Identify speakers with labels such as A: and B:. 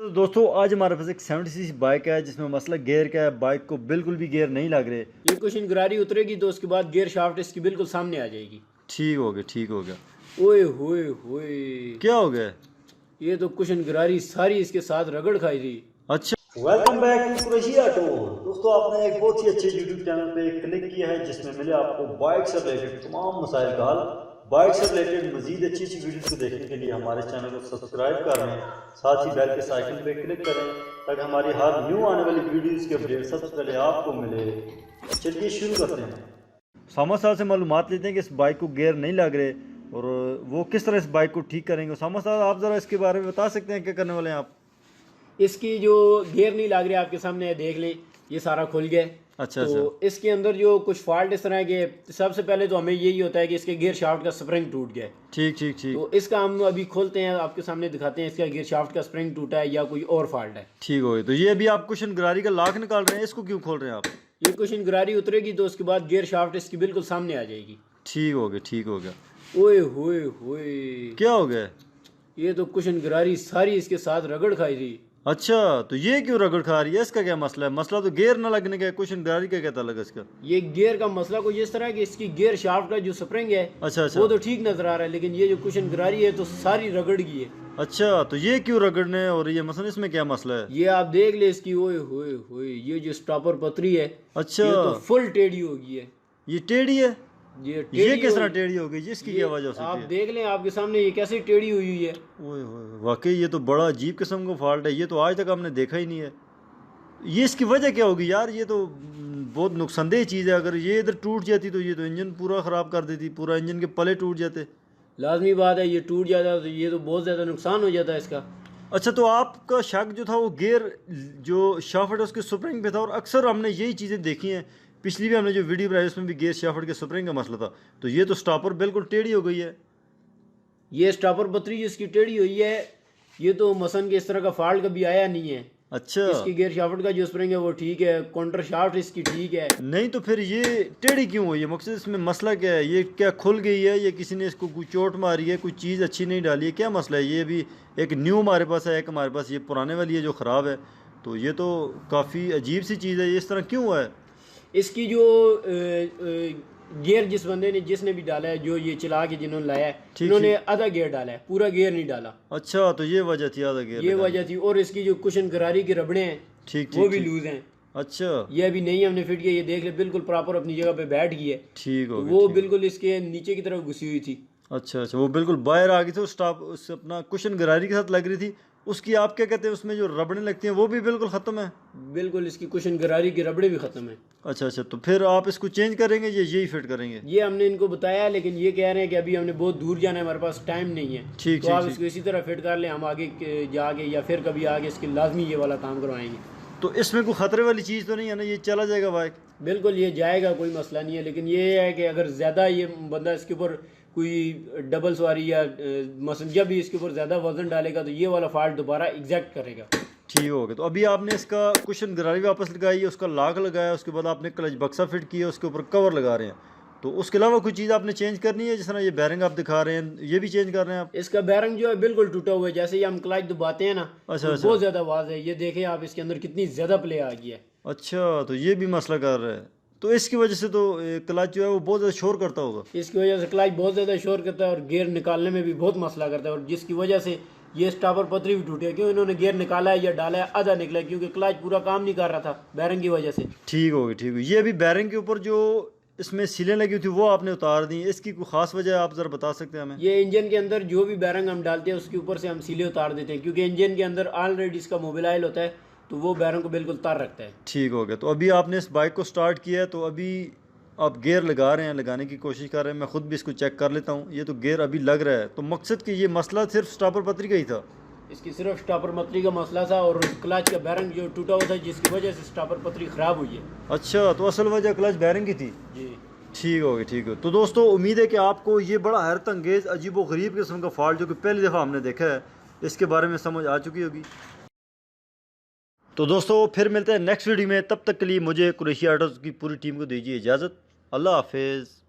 A: तो दोस्तों आज हमारे पास एक 70cc बाइक है जिसमें मसला गियर का है। बाइक को बिल्कुल भी गियर नहीं लग रहे।
B: ये कुशन गरारी उतरेगी तो उसके बाद गियर शाफ्ट इसकी बिल्कुल सामने आ जाएगी।
A: ठीक हो गया, ठीक हो गया।
B: ओए होए होए,
A: क्या हो गया?
B: ये तो कुशन गरारी सारी इसके साथ रगड़ खाई थी।
A: अच्छा, welcome back to Qureshi auto. दोस्तों आपने एक बहुत ही अच्छे यूट्यूब चैनल पे क्लिक किया है जिसमें मिले आपको बाइक से रिलेटेड तमाम मसाइल का हल। बाइक से रिलेटेड मजीद अच्छी अच्छी वीडियोस को देखने के लिए हमारे चैनल को सब्सक्राइब कर लें, साथ ही बेल के आइकन पे क्लिक करें ताकि हमारी हर न्यू आने वाली वीडियोस के अपडेट सबसे पहले आपको मिले। चलिए शुरू करते हैं। सामा साहब से मालूमात लेते हैं कि इस बाइक को गियर नहीं लग रहे और वो किस तरह इस बाइक को ठीक करेंगे। सामा साहब आप ज़रा इसके बारे में बता सकते हैं क्या करने वाले हैं आप?
B: इसकी जो गियर नहीं लग रही आपके सामने है, देख लें ये सारा खुल गया।
A: अच्छा
B: तो
A: अच्छा,
B: इसके अंदर जो कुछ फॉल्ट इस तरह के, सबसे पहले तो हमें यही होता है कि इसके गियर शाफ्ट का स्प्रिंग टूट गया है।
A: ठीक ठीक ठीक,
B: तो इसका हम अभी खोलते हैं, आपके सामने दिखाते हैं इसका गियर शाफ्ट का स्प्रिंग टूटा है या कोई और फॉल्ट है।
A: ठीक हो गया। तो ये अभी आप कुशन गरारी का लाख निकाल रहे हैं, इसको क्यों खोल रहे हैं आप?
B: ये कुशन गरारी उतरेगी तो उसके बाद गियर शाफ्ट इसकी बिल्कुल सामने आ जाएगी।
A: ठीक हो गया, ठीक हो गया।
B: ओए होए होए,
A: क्या हो गया?
B: ये तो कुशन गरारी सारी इसके साथ रगड़ खाई थी।
A: अच्छा, तो ये क्यों रगड़ खा रही है? इसका क्या मसला है? मसला तो गियर ना लगने का है, कुशन गरारी का क्या ताल्लुक है इसका?
B: ये गियर का मसला कुछ इस तरह है कि इसकी गियर शाफ्ट का जो स्प्रिंग है
A: अच्छा अच्छा,
B: वो तो ठीक नजर आ रहा है, लेकिन ये जो कुशन गरारी है तो सारी रगड़ गई है।
A: अच्छा, तो ये क्यों रगड़ने और ये मसला इसमें क्या मसला है?
B: ये आप देख ले इसकी, ओए होए होए, ये जो स्टॉपर पतरी है
A: अच्छा,
B: ये तो फुल टेढ़ी हो गई है।
A: ये टेढ़ी है?
B: ये
A: ये किस तरह
B: हो-
A: टेढ़ी हो गई? इसकी क्या वजह हो
B: आप
A: सकती है?
B: देख लें आपके सामने ये कैसे टेढ़ी हुई हुई है।
A: ओए होए, वाकई ये तो बड़ा अजीब किस्म का फॉल्ट है, ये तो आज तक हमने देखा ही नहीं है। ये इसकी वजह क्या होगी यार? ये तो बहुत नुकसानदेह चीज़ है। अगर ये इधर टूट जाती तो ये तो इंजन पूरा ख़राब कर देती, पूरा इंजन के पले टूट जाते।
B: लाजमी बात है, ये टूट जाता तो ये तो बहुत ज़्यादा नुकसान हो जाता है इसका।
A: अच्छा, तो आपका शक जो था वो गियर जो शाफ्ट है उसके स्प्रिंग पे था, और अक्सर हमने यही चीज़ें देखी हैं। पिछली भी हमने जो वीडियो बनाई उसमें भी गियर शाफ्ट के स्प्रिंग का मसला था। तो ये तो स्टॉपर बिल्कुल टेढ़ी हो गई है।
B: ये स्टॉपर पतरी जिसकी टेढ़ी हुई है, ये तो मसन के इस तरह का फॉल्ट कभी आया नहीं है।
A: अच्छा,
B: इसकी गियर शाफ्ट का जो स्प्रिंग है वो ठीक है, काउंटर शाफ्ट इसकी ठीक है।
A: नहीं तो फिर ये टेढ़ी क्यों हुई है? मकसद इसमें मसला क्या है? ये क्या खुल गई है या किसी ने इसको कोई चोट मारी है, कोई चीज़ अच्छी नहीं डाली है? क्या मसला है? ये भी एक न्यू हमारे पास है, एक हमारे पास ये पुराने वाली है जो ख़राब है। तो ये तो काफ़ी अजीब सी चीज़ है, ये इस तरह क्यों हुआ है?
B: इसकी जो गियर जिस बंदे ने जिसने भी डाला है, जो ये चला के जिन्होंने लाया है,
A: ठीक
B: इन्होंने आधा गियर डाला है, पूरा गियर नहीं डाला।
A: अच्छा, तो ये वजह थी आधा गियर
B: ये
A: लगाने
B: वजह थी। और इसकी जो कुशन गरारी के रबड़े हैं
A: की। ठीक
B: वो
A: ठीक
B: भी
A: ठीक,
B: लूज हैं।
A: अच्छा,
B: ये अभी नहीं हमने फिट किया, ये देख ले बिल्कुल प्रॉपर अपनी जगह पे बैठ गई है।
A: ठीक हो
B: तो
A: गया,
B: वो
A: ठीक।
B: बिल्कुल इसके नीचे की तरफ घुसी हुई थी।
A: अच्छा अच्छा, वो बिल्कुल बाहर आ गई थी, स्टॉप उस अपना कुशन गरारी के साथ लग रही थी। उसकी आप क्या कहते हैं, उसमें जो रबड़ें लगती हैं वो भी बिल्कुल ख़त्म है?
B: बिल्कुल इसकी कुशन गरारी के रबड़े भी खत्म है।
A: अच्छा अच्छा, तो फिर आप इसको चेंज करेंगे या यही फिट करेंगे?
B: ये हमने इनको बताया, लेकिन ये कह रहे हैं कि अभी हमने बहुत दूर जाना है, हमारे पास टाइम नहीं है।
A: ठीक
B: तो
A: ठीक
B: आप
A: ठीक।
B: इसको इसी तरह फिट कर लें, हम आगे जाके या फिर कभी आगे इसकी लाजमी ये वाला काम करवाएंगे।
A: तो इसमें कोई ख़तरे वाली चीज़ तो नहीं है ना? ये चला जाएगा बाइक?
B: बिल्कुल ये जाएगा, कोई मसला नहीं है। लेकिन ये है कि अगर ज़्यादा ये बंदा इसके ऊपर कोई डबल सवारी या मसलन जब भी इसके ऊपर ज़्यादा वजन डालेगा तो ये वाला फॉल्ट दोबारा एग्जैक्ट करेगा।
A: ठीक हो गया। तो अभी आपने इसका कुशन गरारी वापस लगाई है, उसका लाक लगाया, उसके बाद आपने क्लच बक्सा फिट किया, उसके ऊपर कवर लगा रहे हैं। तो उसके अलावा कोई चीज़ आपने चेंज करनी है? जिस तरह ये बैरिंग आप दिखा रहे हैं ये भी चेंज कर रहे हैं आप?
B: इसका बैरंग जो है बिल्कुल टूटा हुआ है, जैसे ही हम क्लच दबाते हैं ना
A: अच्छा
B: तो
A: अच्छा,
B: बहुत ज़्यादा आवाज़ है। ये देखें आप, इसके अंदर कितनी ज़्यादा प्ले आ गई है।
A: अच्छा, तो ये भी मसला कर रहा है। तो इसकी वजह से तो क्लच जो है वो बहुत ज़्यादा शोर करता होगा।
B: इसकी वजह से क्लच बहुत ज़्यादा शोर करता है और गियर निकालने में भी बहुत मसला करता है, और जिसकी वजह से ये स्टॉपर पतरी भी टूटी है। क्यों इन्होंने गियर निकाला है या डाला है, आधा निकला है, क्योंकि क्लच पूरा काम नहीं कर रहा था बैरंग की वजह से।
A: ठीक हो गई, ठीक हो गई। ये अभी बैरिंग के ऊपर जो इसमें सीलें लगी थी वो आपने उतार दी, इसकी कोई ख़ास वजह आप ज़रा बता सकते हैं हमें?
B: ये इंजन के अंदर जो भी बैरंग हम डालते हैं उसके ऊपर से हम सीले उतार देते हैं, क्योंकि इंजन के अंदर ऑलरेडी इसका मोबिलाइल होता है, तो वो बैरंग को बिल्कुल तार रखता है।
A: ठीक हो गया। तो अभी आपने इस बाइक को स्टार्ट किया है, तो अभी आप गियर लगा रहे हैं, लगाने की कोशिश कर रहे हैं। मैं खुद भी इसको चेक कर लेता हूँ, ये तो गियर अभी लग रहा है। तो मकसद कि ये मसला सिर्फ स्टॉपर पतरी का ही था?
B: इसकी सिर्फ स्टॉपर पतरी का मसला था और क्लच का बैरंग जो टूटा हुआ था, जिसकी वजह से स्टॉपर पतरी ख़राब हुई है।
A: अच्छा, तो असल वजह क्लच बैरिंग की थी?
B: जी
A: ठीक हो गई, ठीक हो। तो दोस्तों उम्मीद है कि आपको ये बड़ा हैरत अंगेज़ अजीब व गरीब किस्म का फॉल्ट जो कि पहली दफ़ा हमने देखा है, इसके बारे में समझ आ चुकी होगी। तो दोस्तों फिर मिलते हैं नेक्स्ट वीडियो में, तब तक के लिए मुझे कुरैशी ऑटोज़ की पूरी टीम को दीजिए इजाज़त। अल्लाह हाफिज़।